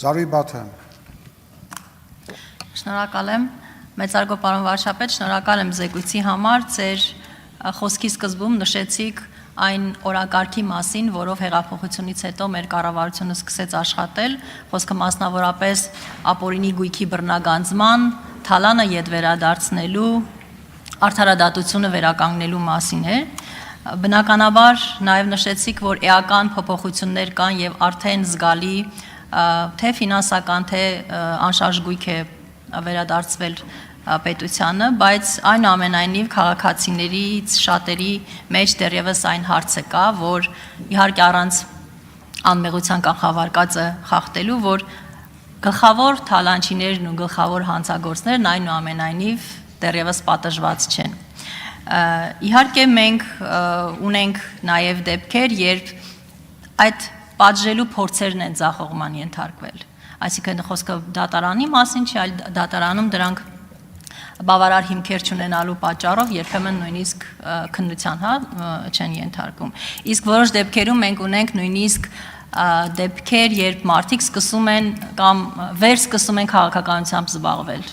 Զարուհի Բաթոյան։ Շնորհակալ եմ, մեծարգո պարոն վարչապետ, շնորհակալ եմ զեկույցի համար, ձեր խոսքի սկզբում նշեցիք այն օրակարգի մասին, որով հեղափոխությունից հետո մեր կառավարությունը սկսեց աշխատել, խոսքը մասնավորապես ապօրինի գույքի բռնագանձման, թալանը ետ վերադարձնելու, արդարադատությունը վերականգնելու մասին էր։ Բնականաբար նաև նշեցիք, որ էական փոփոխություններ կան եւ արդեն զգալի թե ֆինանսական, թե անշարժ գույք է վերադարձվել պետությանը, բայց այնուամենայնիվ քաղաքացիներից շատերի մեջ դեռևս այն հարցը կա, որ իհարկե առանց անմեղության կանխավարկածը խախտելու, որ գլխավոր թալանչիներն ու գլխավոր հանցագործներն այնուամենայնիվ դեռևս պատժված չեն։ Իհարկե մենք ունենք նաև դեպքեր, երբ այդ պատժելու փորձերն են ձախողման ենթարկվել։ Այսինքն խոսքը դատարանի մասին չի, այլ դատարանում դրանք բավարար հիմքեր չունենալու պատճառով երբեմն նույնիսկ քննության չեն ենթարկում։ Իսկ որոշ դեպքերում մենք ունենք նույնիսկ դեպքեր, երբ մարդիկ սկսում են կամ վերսկսում են քաղաքականությամբ զբաղվել,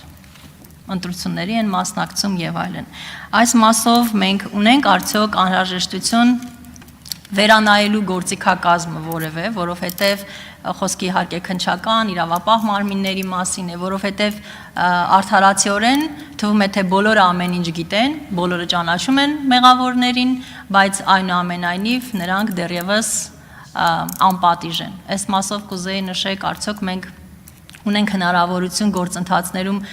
ընտրությունների են մասնակցում եւ այլն։ Այս մասով մենք ունենք արդյոք անհրաժեշտություն վերանայելու գործիքակազմը որևէ, որովհետև խոսքի իհարկե քննչական, իրավապահ մարմինների մասին է, որովհետև արդարացիորեն թվում է թե բոլորը ամեն ինչ գիտեն, բոլորը ճանաչում են մեղավորներին, բայց այնուամենայնիվ նրանք դեռևս անպատիժ են։ Այս մասով կուզեի նշեք, արդյոք մենք ունենք հնարավորություն գործընթացներում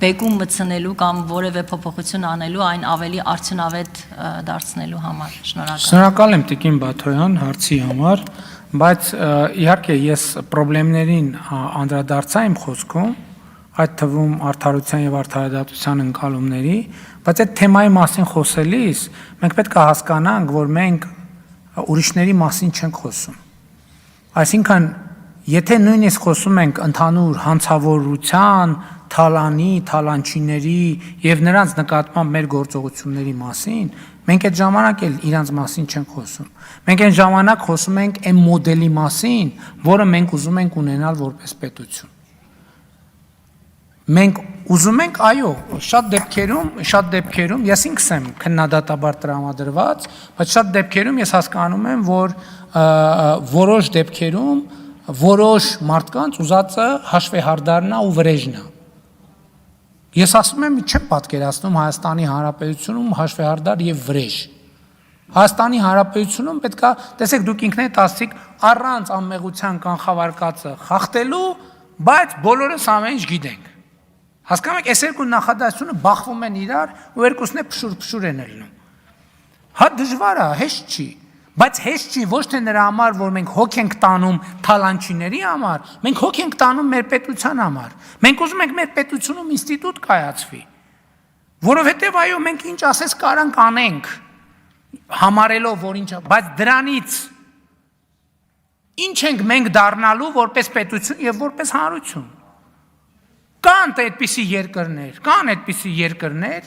բեկում մտցնելու կամ որևէ փոփոխություն անելու այն ավելի արդյունավետ դարձնելու համար։ Շնորհակալ։ Շնորհակալ եմ Տիկին Բաթոյան հարցի համար, բայց իհարկե ես խնդիրներին անդրադարձա իմ խոսքում, այդ թվում արդարության եւ արդարադատության ընկալումների, բայց այդ թեմայի մասին խոսելիս մենք պետք է հասկանանք, որ մենք ուրիշների մասին չենք խոսում։ Այսինքն, եթե նույնիսկ խոսում ենք ընդհանուր հանցավորության, թալանի, թալանչիների եւ նրանց նկատմամբ մեր գործողությունների մասին, մենք այդ ժամանակ էլ իրանց մասին չենք խոսում։ Մենք այն ժամանակ խոսում ենք այն մոդելի մասին, որը մենք ուզում ենք ունենալ որպես պետություն։ Մենք ուզում ենք, այո, շատ դեպքերում, ես ինքս եմ քննադատաբար տրամադրված, բայց շատ դեպքերում ես հասկանում եմ, որ որոշ դեպքերում որոշ մարդկանց ուզածը հաշվեհարդարն է ու վրեժն է։ Ես ասում եմ, չեմ պատկերացնում Հայաստանի Հանրապետությունում հաշվեհարդար եւ վրեժ։ Հայաստանի Հանրապետությունում պետք է, տեսեք, դուք ինքներդ ասացիք, առանց անմեղության կանխավարկածը խախտելու, բայց բոլորս ամեն ինչ գիտենք։ Հասկանում եք, այս երկու նախադասությունը բախվում են իրար ու երկուսն է փշուր են ելնում։ Հա դժվար է, հեշտ չի, բայց հեշտ չի ոչ թե նրա համար, որ մենք հոգ ենք տանում թալանչիների համար, մենք հոգ ենք տանում մեր պետության համար։ Մենք ուզում ենք մեր պետությունում ինստիտուտ կայացվի, որովհետև այո, մենք ինչ ասես կարանք անենք, համարելով, որ ինչ, բայց դրանից ինչ ենք մենք դառնալու որպես պետություն եւ որպես հանրություն։ Կան այդպիսի երկրներ,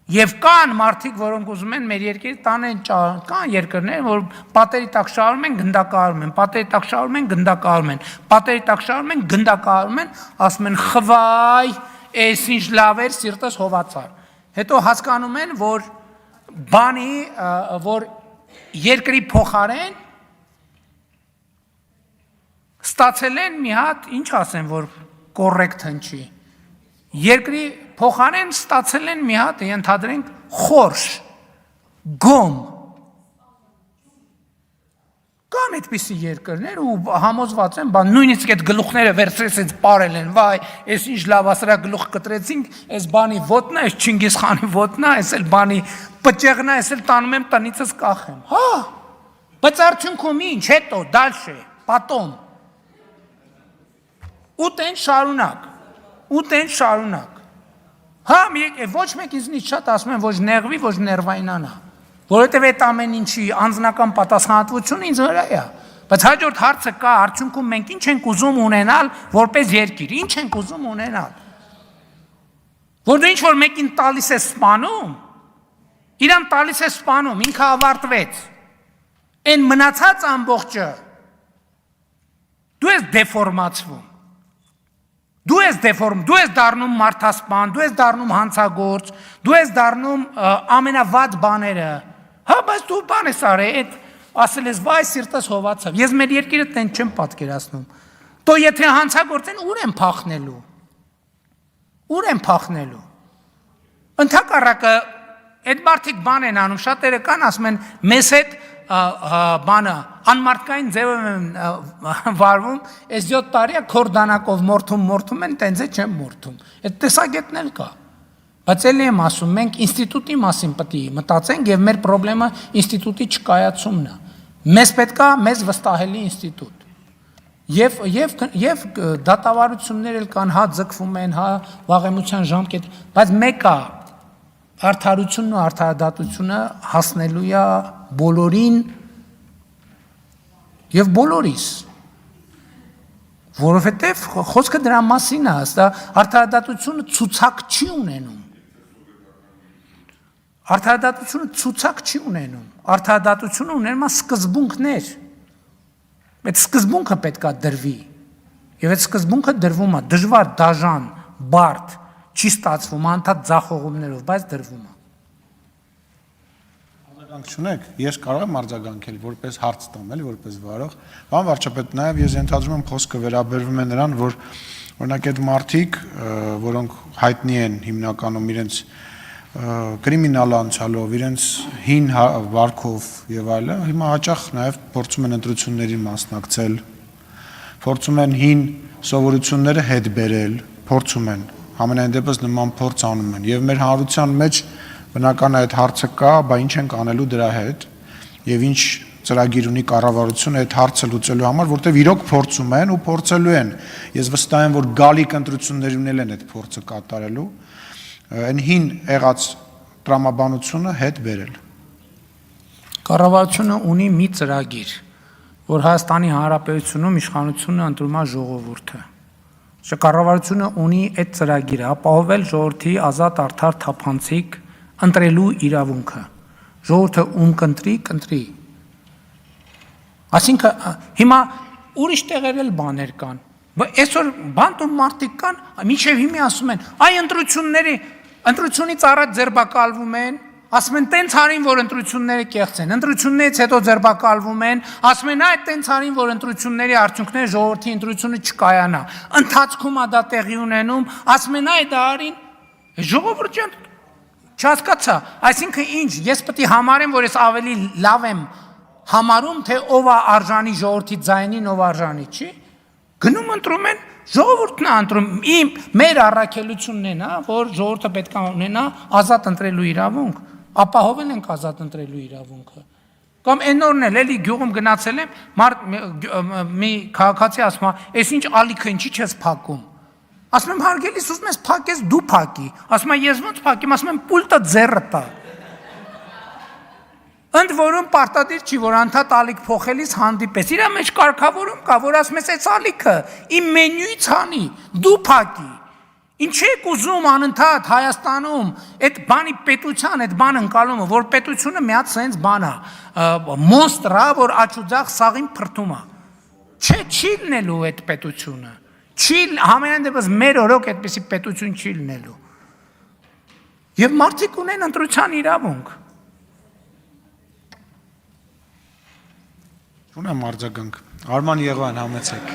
եւ կան մարդիկ, որոնք ուզում են մեր երկիրը տանեն, կան երկրներ, որ պատերի տակ շարում են, գնդակահարում են, պատերի տակ շարում են, գնդակահարում են, պատերի տակ շարում են, գնդակահարում են, ասում են խվայ, այս ինչ լավ էր, սիրտս հովացար։ Հետո հասկանում են, որ երկրի փոխարեն ստացել են մի հատ, ինչ ասեմ, որ կոռեկտ հնչի։ Երկրի փոխարեն ստացել են մի հատ, ենթադրենք, խորշ, գոմ։ Կան այդպիսի երկրներ ու համոզված են, նույնիսկ այդ գլուխները վերցրեցից պարել են, վայ, այս ինչ լավ ասրա գլուխ կտրեցինք, այս բանի ոտն է, այս Չինգիզ խանի ոտն է, այս էլ բանի պճեղն է, այս էլ տանում եմ տնիցս կախեմ։ Հա, բայց արդյունքում ինչ, հետո, դալշե, պատոմ։ Ու տեն շարունակ։ Հա, ոչ մեկ ինձնից շատ ասում են, ոչ նեղվի, ոչ ներվայնանա, որովհետև այդ ամեն ինչի անձնական պատասխանատվությունը ինձ վրա է, բայց հաջորդ հարցը կա, արդյունքում մենք ինչ ենք ուզում ունենալ որպես երկիր, ինչ ենք ուզում ունենալ, որ դու ինչ-որ մեկին տալիս է սպանում, իրան տալիս է սպանում, ինքը ավարտվեց, այն մնացած ամբողջը, դու ես դեֆորմացվում։ Դու ես դառնում մարդասպան, դու ես դառնում հանցագործ, դու ես դառնում ամենավատ բաները։ Հա, բայց դու բան ես արել, այդ ասել ես վայ սիրտս հովացավ։ Ես մեր երկիրը տենց չեմ պատկերացնում։ Դու եթե հանցագործ են, ուր են փախնելու։ Ուր են փախնելու։ Ընդհակառակը այդ մարդիկ բան են անում, շատերը կան ասում են մեզ հետ բանը անմարտկային ձևով են վարվում, այս 7 տարի է քորդանակով մորթում են, տենց է չեմ մորթում։ Այդ տեսակետն էլ կա։ Բայց էլի եմ ասում, մենք ինստիտուտի մասին պետք է մտածենք եւ մեր խնդրումը ինստիտուտի չկայացումն է։ Մեզ պետք է մեզ վստահելի ինստիտուտ։ Եվ դատավարություններ էլ կան, հա ձգվում են, հա վաղեմության ժամկետ, բայց մեկ է արդարությունն ու արդարադատությունը հասնելու է բոլորին եւ բոլորիս, որովհետեւ խոսքը դրա մասին է, հստա արդարադատությունը ցուցակ չի ունենում։ Արդարադատությունը ցուցակ չի ունենում։ Արդարադատությունը ունենում է սկզբունքներ։ Այդ սկզբունքը պետք է դրվի։ Եվ այդ սկզբունքը դրվում է դժվար, դաժան, բարդ, չի ստացվում անդադ ձախողումներով, բայց դրվում է։ Արձագանք չունեք, ես կարող եմ արձագանքել որպես հարց տամ, էլի որպես վարող։ Պարոն վարչապետ, նաև ես ենթադրում եմ խոսքը վերաբերվում է նրան, որ օրինակ այդ մարդիկ, որոնք հայտնի են հիմնականում իրենց կրիմինալ անցյալով, իրենց հին վարքով եւ այլն, հիմա հաճախ նաև փորձում են ընտրություններին մասնակցել, փորձում են հին սովորությունները հետ բերել, փորձում են Համենայն դեպս նման փորձ անում են եւ մեր հանրության մեջ բնական է այդ հարցը կա, բա ինչ ենք անելու դրա հետ եւ ինչ ծրագիր ունի կառավարությունը այդ հարցը լուծելու համար, որտեւ իրոք փորձում են ու փորձելու են։ Ես վստահ եմ, որ գալիք ընտրությունների ունել են այդ փորձը կատարելու, այն հին եղած տրամաբանությունը հետ բերել։ Կառավարությունը ունի մի ծրագիր, որ Հայաստանի Հանրապետությունում իշխանությունը ընտրում է ժողովուրդը։ Կառավարությունը ունի այդ ծրագիրը ապահովել ժողովրդի ազատ արդար թափանցիկ ընտրելու իրավունքը։ Ժողովուրդը ում կընտրի։ Այսինքն հիմա ուրիշ տեղեր էլ բաներ կան։ Այսօր բանտում մարդիկ կան, մինչև հիմա ասում են, այ ընտրությունից առաջ ձերբակալվում են, ասում են տենց արին, որ ընտրությունները կեղծ են, ընտրություններից հետո ձերբակալվում են, ասում են այ տենց արին, որ ընտրությունների արդյունքները ժողովրդի ընտրությունը չկայանա, ընթացքում է դա տեղի ունենում, ասում են այ դա արին, ժողովուրդ ջան, չհասկացա, այսինքն ինչ, ես պետք է համարեմ, որ ես ավելի լավ եմ համարում, թե ով է արժանի ժողովրդի ձայնին, ով արժանի չի, գնում ընտրում են, ժողովուրդն է ընտրում, մեր առաքելությունն է, որ ժողովուրդը պետք է ունենա ազատ ընտրելու իրավունք, ապահովել ենք ազատ ընտրելու իրավունքը։ Կամ այն նորն էլ էլի գյուղում գնացել եմ, մի քաղաքացի ասում է, «Էս ինչ ալիքը ինչի չես փակում»։ Ասում եմ, հարգելիս, ուզում ես փակես, դու փակի։ Ասում է, ես ոնց փակեմ, ասում եմ, պուլտը ձեռը տա։ Ընդ որում պարտադիր չի, որ անդադ ալիք փոխելիս հանդիպես։ Իրա մեջ կարգավորում կա, որ ասում ես, այս ալիքը իմ մենյուից հանի, դու փակի։ Ինչ եք ուզում անընդհատ Հայաստանում այդ բանի պետության, այդ բան ընկալումը, որ պետությունը մի հատ սենց բան է, մոնստր է, որ աչուձախ սաղին փրթում է։ Չի լինելու այդ պետությունը։ Համենայն դեպս մեր օրոք այդպիսի պետություն չի լինելու։ Եվ մարդիկ ունեն ընտրության իրավունք։ Ունեմ արձագանք։ Արման Եղոյան, համեցեք։